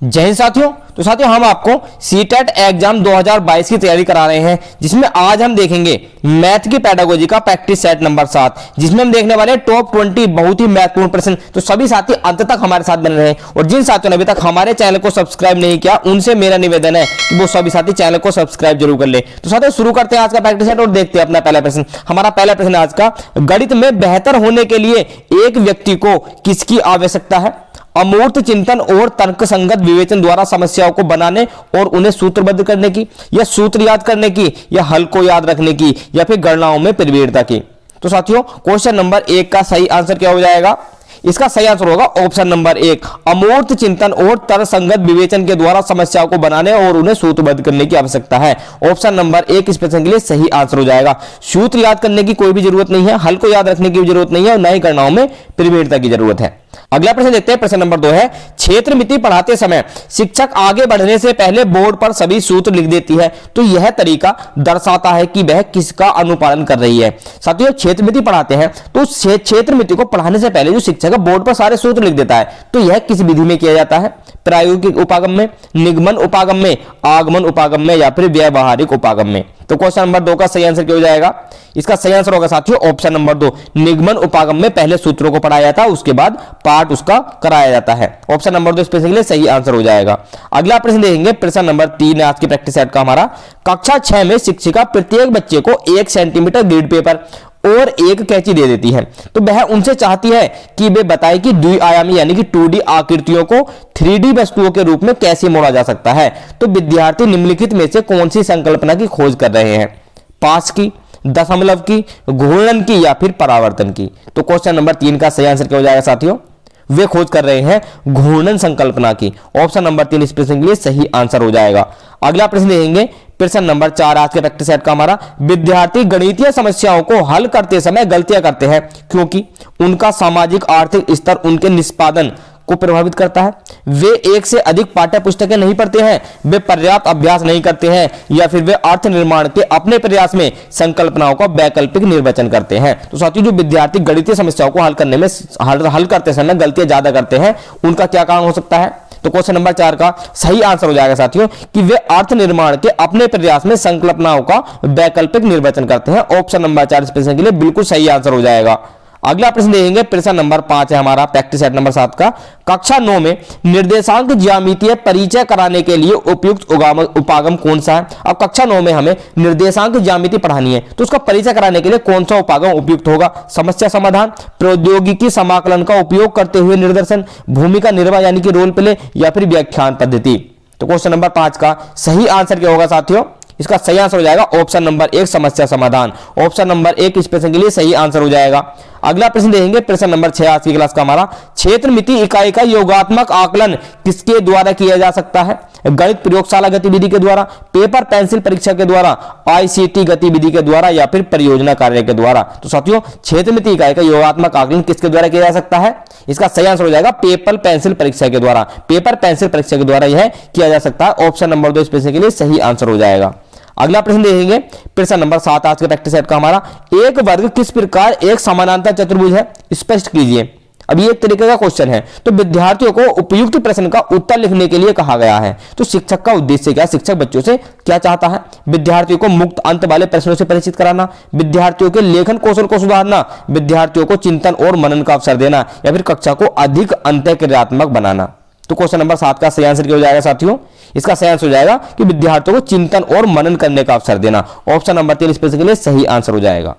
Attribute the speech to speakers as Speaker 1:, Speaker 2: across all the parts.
Speaker 1: जय हिंद साथियों। तो साथियों हम आपको सीटेट एग्जाम 2022 की तैयारी करा रहे हैं, जिसमें आज हम देखेंगे मैथ की पेडागोजी का प्रैक्टिस सेट नंबर 7, जिसमें हम देखने वाले हैं टॉप 20 बहुत ही महत्वपूर्ण प्रश्न। तो सभी साथी अंत तक हमारे साथ बने रहे, और जिन साथियों ने अभी तक हमारे चैनल को सब्सक्राइब नहीं किया उनसे मेरा निवेदन है कि वो सभी साथी चैनल को सब्सक्राइब जरूर कर ले। तो साथियों शुरू करते हैं आज का प्रैक्टिस सेट और देखते हैं अपना पहला प्रश्न। हमारा पहला प्रश्न आज का, गणित में बेहतर होने के लिए एक व्यक्ति को किसकी आवश्यकता है? अमूर्त चिंतन और तर्कसंगत विवेचन द्वारा समस्याओं को बनाने और उन्हें सूत्रबद्ध करने की, या सूत्र याद करने की, या हल को याद रखने की, या फिर गणनाओं में प्रवीणता की। तो साथियों क्वेश्चन नंबर 1 का सही आंसर क्या हो जाएगा? इसका सही आंसर होगा ऑप्शन नंबर 1, अमूर्त चिंतन और तर्कसंगत विवेचन के द्वारा समस्याओं को बनाने और उन्हें सूत्रबद्ध करने की आवश्यकता है। ऑप्शन नंबर 1 इस प्रश्न के लिए सही आंसर हो जाएगा। सूत्र याद करने की कोई भी जरूरत नहीं है, हल को याद रखने की भी जरूरत नहीं है, और न ही गणनाओं में प्रवीणता की जरूरत है। अगला प्रश्न देखते हैं। प्रश्न नंबर 2 है, क्षेत्रमिति पढ़ाते समय शिक्षक आगे बढ़ने से पहले बोर्ड पर सभी सूत्र लिख देती है, तो यह तरीका दर्शाता है कि वह किसका अनुपालन कर रही है? साथियों क्षेत्रमिति पढ़ाते हैं तो क्षेत्रमिति को पढ़ाने से पहले जो शिक्षक है बोर्ड पर सारे सूत्र लिख देता है, तो यह किस विधि में किया जाता है? प्रायोगिक उपागम में, निगमन उपागम में, आगमन उपागम में, या फिर व्यवहारिक उपागम में? तो क्वेश्चन नंबर 2 का सही आंसर क्या हो जाएगा? इसका सही आंसर होगा साथियों ऑप्शन नंबर 2, निगमन उपागम में पहले सूत्रों को पढ़ाया जाता है, उसके बाद पाठ उसका कराया जाता है। ऑप्शन नंबर 2 इस प्रश्न के लिए सही आंसर हो जाएगा। अगला प्रश्न देखेंगे। प्रश्न नंबर 3 है आज के प्रैक्टिस सेट का हमारा। कक्षा 6 में शिक्षिका प्रत्येक बच्चे को 1 सेंटीमीटर ग्रीड पेपर और 1 कैंची दे देती है, तो वह उनसे चाहती है कि वे बताएं कि द्विआयामी यानी कि 2D आकृतियों को 3D वस्तुओं के रूप में कैसे मोड़ा जा सकता है। तो विद्यार्थी निम्नलिखित में से कौन सी संकल्पना की खोज कर रहे हैं? पास की, दशमलव की, घूर्णन की, या फिर परावर्तन की? तो क्वेश्चन नंबर 3 का सही आंसर क्या हो जाएगा साथियों? वे खोज कर रहे हैं घूर्णन संकल्पना की। ऑप्शन नंबर 3 इस प्रश्न के लिए सही आंसर हो जाएगा। अगला प्रश्न देखेंगे। प्रश्न नंबर 4 आज के प्रैक्टिस सेट का हमारा। विद्यार्थी गणितीय समस्याओं को हल करते समय गलतियां करते हैं क्योंकि उनका सामाजिक आर्थिक स्तर उनके निष्पादन को प्रभावित करता है, वे एक से अधिक पाठ्य पुस्तकें नहीं पढ़ते हैं, वे पर्याप्त अभ्यास नहीं करते हैं, या फिर वे अर्थ निर्माण के अपने प्रयास में संकल्पनाओं का वैकल्पिक निर्वचन करते हैं। तो साथियों जो विद्यार्थी गणितीय समस्याओं को हल करने में हल करते समय गलतियां ज्यादा करते हैं, उनका क्या कारण हो सकता है? तो क्वेश्चन नंबर 4 का सही आंसर हो जाएगा साथियों कि वे अर्थ निर्माण के अपने प्रयास में संकल्पनाओं का वैकल्पिक निर्वचन करते हैं। ऑप्शन नंबर 4 इस प्रश्न के लिए बिल्कुल सही आंसर हो जाएगा। अगला प्रश्न देखेंगे। प्रश्न नंबर 5 है हमारा प्रैक्टिस सेट नंबर 7 का। कक्षा 9 में निर्देशांक ज्यामितीय परिचय कराने के लिए उपयुक्त उपागम कौन सा है? अब कक्षा 9 में हमें निर्देशांक ज्यामिति पढ़ानी है, तो उसका परिचय कराने के लिए कौन सा उपागम उपयुक्त होगा? समस्या समाधान, प्रौद्योगिकी समाकलन का उपयोग करते हुए निर्देशन, भूमिका निर्वाह यानी कि रोल प्ले, या फिर व्याख्यान पद्धति? तो क्वेश्चन नंबर 5 का सही आंसर क्या होगा साथियों? इसका सही आंसर हो जाएगा ऑप्शन नंबर 1, समस्या समाधान। ऑप्शन नंबर 1 इस प्रश्न के लिए सही आंसर हो जाएगा। अगला प्रश्न देखेंगे। प्रश्न नंबर 6 आज की क्लास का हमारा। क्षेत्रमिति इकाई का योगात्मक आकलन किसके द्वारा किया जा सकता है? गणित प्रयोगशाला गतिविधि के द्वारा, पेपर पेंसिल परीक्षा के द्वारा, ICT गतिविधि के द्वारा, या फिर परियोजना कार्य के द्वारा? तो साथियों क्षेत्रमिति इकाई का योगात्मक आकलन किसके द्वारा किया जा सकता है? इसका सही आंसर हो जाएगा पेपर पेंसिल परीक्षा के द्वारा। पेपर पेंसिल परीक्षा के द्वारा यह किया जा सकता है। ऑप्शन नंबर 2 इस प्रश्न के लिए सही आंसर हो जाएगा। अगला प्रश्न देखेंगे। प्रश्न नंबर 7 आज के प्रैक्टिस सेट का हमारा। एक वर्ग किस प्रकार एक समानांतर चतुर्भुज है? स्पष्ट कीजिए। अब ये एक तरीके का क्वेश्चन है, तो विद्यार्थियों को उपयुक्त प्रश्न का उत्तर लिखने के लिए कहा गया है। तो शिक्षक का उद्देश्य क्या? शिक्षक बच्चों से क्या चाहता है? विद्यार्थियों को मुक्त अंत वाले प्रश्नों से परिचित कराना, विद्यार्थियों के लेखन कौशल को सुधारना, विद्यार्थियों को चिंतन और मनन का अवसर देना, या फिर कक्षा को अधिक अंतःक्रियात्मक बनाना? तो क्वेश्चन नंबर 7 का सही आंसर क्या हो जाएगा साथियों? इसका सही आंसर हो जाएगा कि विद्यार्थियों को चिंतन और मनन करने का अवसर देना। ऑप्शन नंबर 3 इस प्रश्न के लिए सही आंसर हो जाएगा।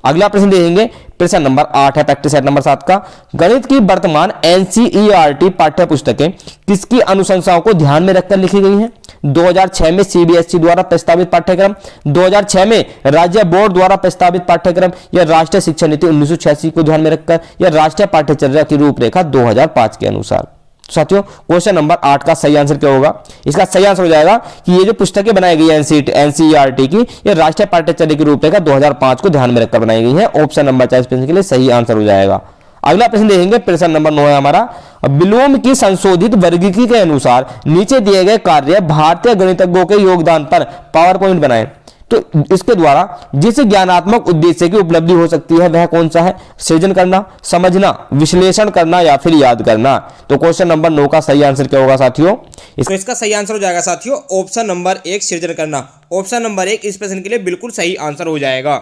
Speaker 1: अगला प्रश्न देखेंगे। प्रश्न नंबर 8 है प्रैक्टिस सेट नंबर 7 का। गणित की वर्तमान NCERT पाठ्य पुस्तकें किसकी अनुशंसाओं को ध्यान में रखकर लिखी गई हैं? 2006 में CBSE द्वारा प्रस्तावित पाठ्यक्रम, 2006 में राज्य बोर्ड द्वारा प्रस्तावित पाठ्यक्रम, या राष्ट्रीय शिक्षा नीति 1986 को ध्यान में रखकर, या राष्ट्रीय पाठ्यचर्या की रूपरेखा 2005 के अनुसार? साथियों क्वेश्चन नंबर 8 का सही आंसर क्या होगा? इसका सही आंसर हो जाएगा कि ये जो पुस्तकें बनाई गई है NCERT की, ये राष्ट्रीय पाठ्यचर्या के रूपरेखा 2005 को ध्यान में रखकर बनाई गई है। ऑप्शन नंबर 4 प्रश्न के लिए सही आंसर हो जाएगा। अगला प्रश्न देखेंगे। प्रश्न नंबर 9 है हमारा। विलोम की संशोधित वर्गीकी के अनुसार नीचे दिए गए कार्य भारतीय गणितज्ञों के योगदान पर पावर पॉइंट बनाएं। तो इसके द्वारा जिस ज्ञानात्मक उद्देश्य की उपलब्धि हो सकती है वह कौन सा है? सृजन करना, समझना, विश्लेषण करना, या फिर याद करना? तो क्वेश्चन नंबर 9 का सही आंसर क्या होगा साथियों? तो इसका सही आंसर हो जाएगा साथियों ऑप्शन नंबर 1 सृजन करना। ऑप्शन नंबर 1 इस प्रश्न के लिए बिल्कुल सही आंसर हो जाएगा।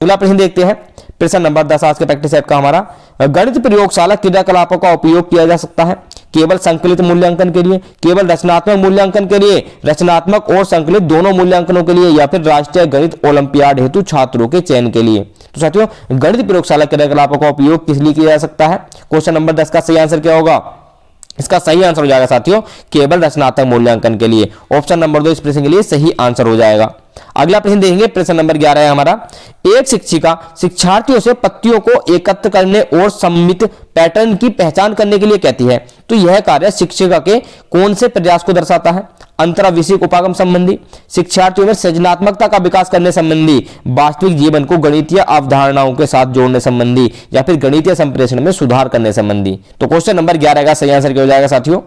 Speaker 1: अगला प्रश्न देखते हैं, प्रश्न नंबर 10 आज के प्रैक्टिस सेट का हमारा, गणित प्रयोगशाला क्रियाकलापों का उपयोग किया जा सकता है केवल संकलित मूल्यांकन के लिए, केवल रचनात्मक मूल्यांकन के लिए, रचनात्मक और संकलित दोनों मूल्यांकनों के लिए, या फिर राष्ट्रीय गणित ओलंपियाड हेतु छात्रों के चयन के लिए। तो साथियों गणित प्रयोगशाला क्रियाकलापों का उपयोग किस लिए किया जा सकता है? क्वेश्चन नंबर 10 का सही आंसर क्या होगा? इसका सही आंसर हो जाएगा साथियों केवल रचनात्मक मूल्यांकन के लिए। ऑप्शन नंबर 2 इस प्रश्न के लिए सही आंसर हो जाएगा। अगला प्रश्न देखेंगे, प्रश्न नंबर 11 है हमारा, एक शिक्षिका शिक्षार्थियों से पत्तियों को एकत्र करने और सममित पैटर्न की पहचान करने के लिए कहती है, तो यह कार्य शिक्षिका के कौन से प्रयास को दर्शाता है? अंतराविषयक उपागम संबंधी, शिक्षार्थियों में सृजनात्मकता का विकास करने संबंधी, वास्तविक जीवन को गणितीय अवधारणाओं के साथ जोड़ने संबंधी, या फिर गणितीय संप्रेषण में सुधार करने संबंधी। तो क्वेश्चन नंबर 11 का सही आंसर क्या हो जाएगा साथियों?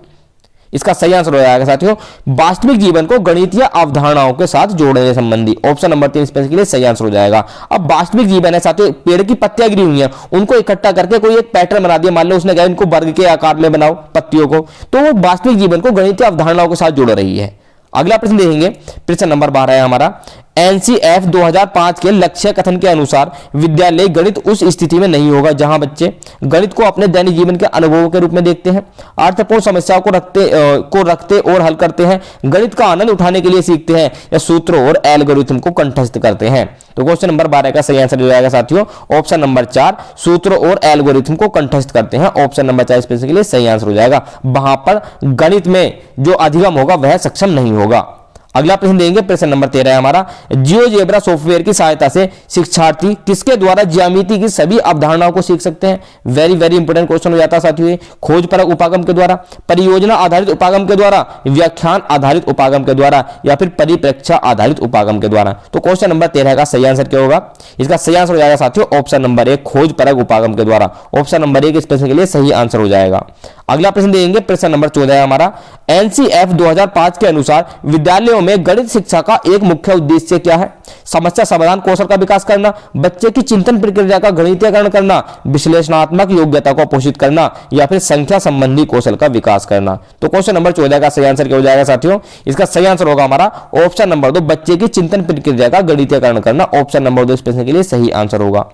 Speaker 1: इसका सही आंसर हो जाएगा साथियों वास्तविक जीवन को गणितीय अवधारणाओं के साथ जोड़ने संबंधी। ऑप्शन नंबर 3 इस प्रश्न के लिए सही आंसर हो जाएगा। अब वास्तविक जीवन है साथियों, पेड़ की पत्तियां गिरी हुई हैं, उनको इकट्ठा करके कोई एक पैटर्न बना दिया, मान लो उसने कहा इनको वर्ग के आकार में बनाओ पत्तियों को, तो वो वास्तविक जीवन को गणितीय अवधारणाओं के साथ जोड़ रही है। अगला प्रश्न देखेंगे, प्रश्न नंबर 12 है हमारा, एनसीएफ 2005 के लक्ष्य कथन के अनुसार विद्यालय गणित उस स्थिति में नहीं होगा जहां बच्चे गणित को अपने दैनिक जीवन के अनुभवों के रूप में देखते हैं, अर्थपूर्ण समस्याओं को रखते और हल करते हैं, गणित का आनंद उठाने के लिए सीखते हैं, या सूत्रों और एल्गोरिथम को कंठस्थ करते हैं। तो क्वेश्चन नंबर 12 का सही आंसर हो जाएगा साथियों ऑप्शन नंबर 4 सूत्रों और एल्गोरिथम को कंठस्थ करते हैं। ऑप्शन नंबर 4 इस प्रश्न के लिए सही आंसर हो जाएगा। वहां पर गणित में जो अधिगम होगा वह सक्षम नहीं होगा। अगला प्रश्न देंगे, प्रश्न नंबर 13 है हमारा, जियोजेब्रा सॉफ्टवेयर की सहायता से शिक्षार्थी किसके द्वारा ज्यामिति की सभी अवधारणाओं को सीख सकते हैं? वेरी वेरी इंपोर्टेंट क्वेश्चन हो जाता है साथियों। खोज परक उपागम के द्वारा, परियोजना आधारित उपागम के द्वारा, व्याख्यान आधारित उपागम के द्वारा, या फिर परिप्रेक्ष्य आधारित उपागम के द्वारा। तो क्वेश्चन नंबर 13 का सही आंसर क्या होगा? इसका सही आंसर हो जाएगा साथियों ऑप्शन नंबर 1 खोज परक उपागम के द्वारा। ऑप्शन नंबर 1 इस प्रश्न के लिए सही आंसर हो जाएगा। अगला प्रश्न देंगे, प्रश्न नंबर 14 है हमारा, एनसीएफ 2005 के अनुसार विद्यालयों में गणित शिक्षा का एक मुख्य उद्देश्य क्या है? समस्या समाधान कौशल का विकास करना, बच्चे की चिंतन प्रक्रिया का गणितीयकरण करना, विश्लेषणात्मक योग्यता को पोषित करना, या फिर संख्या संबंधी कौशल का विकास करना। तो क्वेश्चन नंबर 14 का सही आंसर क्या हो जाएगा साथियों? इसका सही आंसर होगा हमारा ऑप्शन नंबर 2 बच्चे की चिंतन प्रक्रिया का गणितीयकरण करना। ऑप्शन नंबर 2 इस प्रश्न के लिए सही आंसर होगा।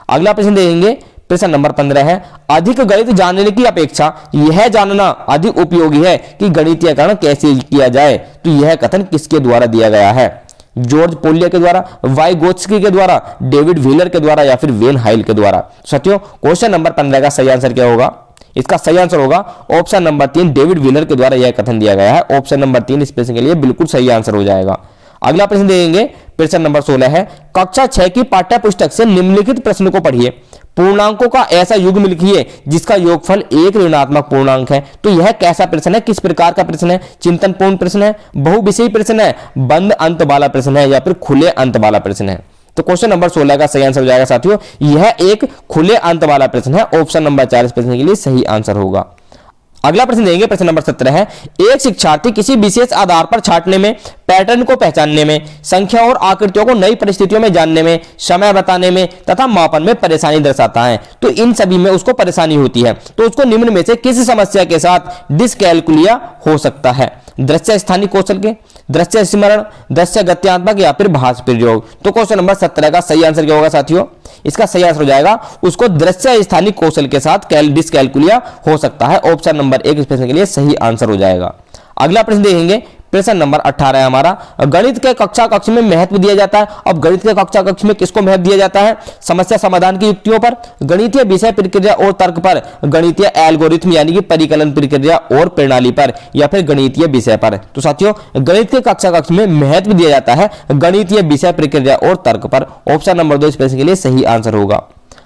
Speaker 1: अगला प्रश्न देखेंगे, प्रश्न नंबर 15 है, अधिक गणित जानने की अपेक्षा यह जानना अधिक उपयोगी है कि गणितीयकरण कैसे किया जाए, तो यह कथन किसके द्वारा दिया गया है? जॉर्ज पोलिया के द्वारा, वाइगोत्स्की के द्वारा, डेविड व्हीलर के द्वारा, या फिर वेन हाइल के द्वारा। साथियों क्वेश्चन नंबर 15 का सही आंसर क्या होगा? इसका सही आंसर होगा ऑप्शन नंबर 3 डेविड व्हीलर के द्वारा यह कथन दिया गया है। ऑप्शन नंबर 3 इस प्रश्न के लिए बिल्कुल सही आंसर हो जाएगा। अगला प्रश्न देखेंगे, प्रश्न नंबर 16 है, कक्षा 6 की पाठ्य पुस्तक से निम्नलिखित प्रश्न को पढ़िए। पूर्णांकों का ऐसा युग्म लिखिए जिसका योगफल एक ऋणात्मक पूर्णांक है। तो यह कैसा प्रश्न है, किस प्रकार का प्रश्न है? चिंतनपूर्ण प्रश्न है, बहुविषयी प्रश्न है, बंद अंत वाला प्रश्न है, या फिर खुले अंत वाला प्रश्न है? तो क्वेश्चन नंबर 16 का सही आंसर हो जाएगा साथियों यह एक खुले अंत वाला प्रश्न है। ऑप्शन नंबर 4 इस प्रश्न के लिए सही आंसर होगा। अगला प्रश्न देंगे, प्रश्न नंबर 17 है, एक शिक्षार्थी किसी विशेष आधार पर छांटने में, पैटर्न को पहचानने में, संख्या और आकृतियों को नई परिस्थितियों में जानने में, समय बताने में तथा मापन में परेशानी दर्शाता है। तो इन सभी में उसको परेशानी होती है, तो उसको निम्न में से किस समस्या के साथ डिस्कैलकुलिया हो सकता है? दृश्य स्थानिक कौशल के, दृश्य स्मरण, दृश्य गत्यात्मक, या फिर भाष प्रयोग। तो क्वेश्चन नंबर 17 का सही आंसर क्या होगा साथियों? इसका सही आंसर हो जाएगा उसको दृश्य स्थानिक कौशल के साथ डिस्कैलकुलिया हो सकता है। ऑप्शन नंबर 1 इस प्रश्न के लिए सही आंसर हो जाएगा। अगला प्रश्न देखेंगे, प्रश्न नंबर 18 है हमारा, गणित के कक्षा कक्ष में महत्व दिया जाता है। अब गणित के कक्षा कक्ष में किसको महत्व दिया जाता है? समस्या समाधान की युक्तियों पर, गणितीय विषय प्रक्रिया और तर्क पर, गणितीय एल्गोरिथम यानी कि परिकलन प्रक्रिया और प्रणाली पर, या फिर गणितीय विषय पर। तो साथियों गणित के कक्षा कक्ष में महत्व दिया जाता है गणितीय विषय प्रक्रिया और तर्क पर। ऑप्शन नंबर 2 इस प्रश्न के लिए सही आंसर होगा।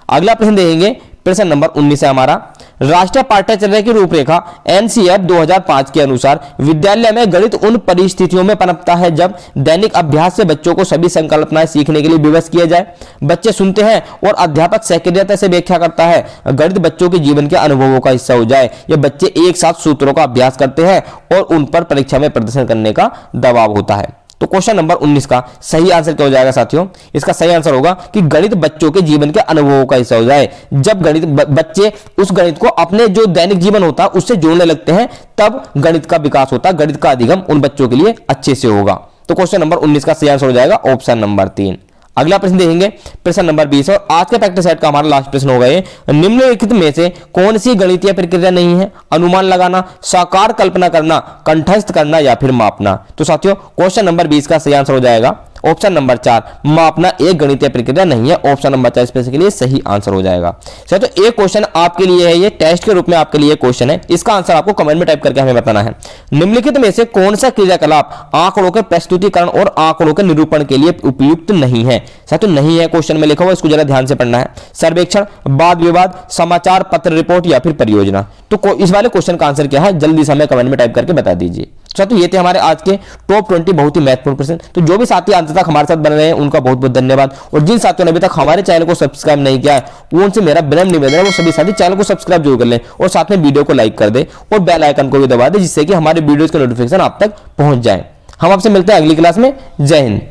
Speaker 1: अगला प्रश्न देखेंगे, प्रश्न नंबर 19 है हमारा, राष्ट्रीय पाठ्यचर्या की रूपरेखा एनसीएफ 2005 के अनुसार विद्यालय में गणित उन परिस्थितियों में पनपता है जब दैनिक अभ्यास से बच्चों को सभी संकल्पनाएं सीखने के लिए विवश किया जाए, बच्चे सुनते हैं और अध्यापक सक्रियता से व्याख्या करता है, गणित बच्चों के जीवन के अनुभवों का हिस्सा हो जाए, या बच्चे एक साथ सूत्रों का अभ्यास करते हैं और उन पर परीक्षा में प्रदर्शन करने का दबाव होता है। तो क्वेश्चन नंबर 19 का सही आंसर क्या हो जाएगा साथियों? इसका सही आंसर होगा कि गणित बच्चों के जीवन के अनुभवों का हिस्सा हो जाए। जब गणित बच्चे उस गणित को अपने जो दैनिक जीवन होता है उससे जोड़ने लगते हैं, तब गणित का विकास होता है, गणित का अधिगम उन बच्चों के लिए अच्छे से होगा। तो क्वेश्चन नंबर 19 का सही आंसर हो जाएगा ऑप्शन नंबर 3। अगला प्रश्न देखेंगे, प्रश्न नंबर 20, और आज के प्रैक्टिस सेट का हमारा लास्ट प्रश्न होगा ये। निम्नलिखित में से कौन सी गणितीय प्रक्रिया नहीं है? अनुमान लगाना, साकार कल्पना करना, कंठस्थ करना या फिर मापना। तो साथियों क्वेश्चन नंबर 20 का सही आंसर हो जाएगा ऑप्शन नंबर 4, मापना एक गणितीय प्रक्रिया नहीं है। ऑप्शन नंबर 4 इसके लिए सही आंसर हो जाएगा। तो एक क्वेश्चन आपके लिए है, ये टेस्ट के रूप में आपके लिए क्वेश्चन है, इसका आंसर आपको कमेंट में टाइप करके हमें बताना है। निम्नलिखित में से कौन सा क्रियाकलाप आंकड़ों के प्रस्तुतिकरण और आंकड़ों के निरूपण के लिए उपयुक्त नहीं है? साथियों नहीं है क्वेश्चन में लिखा हुआ, इसको जरा ध्यान से पढ़ना है। सर्वेक्षण, वाद विवाद, समाचार पत्र रिपोर्ट या फिर परियोजना। तो इस वाले क्वेश्चन का आंसर क्या है जल्दी से हमें कमेंट में टाइप करके बता दीजिए। तो ये थे हमारे आज के टॉप 20 बहुत ही महत्वपूर्ण प्रश्न। तो जो भी साथी अंत तक हमारे साथ बन रहे हैं उनका बहुत बहुत धन्यवाद, और जिन साथियों ने अभी तक हमारे चैनल को सब्सक्राइब नहीं किया है उनसे मेरा विनम्र निवेदन है वो सभी साथी चैनल को सब्सक्राइब जरूर कर लें और साथ में वीडियो को लाइक कर दे और बेल आइकन को भी दबा दे, जिससे कि हमारे वीडियोस के नोटिफिकेशन आप तक पहुंच जाए। हम आपसे मिलते हैं अगली क्लास में। जय हिंद।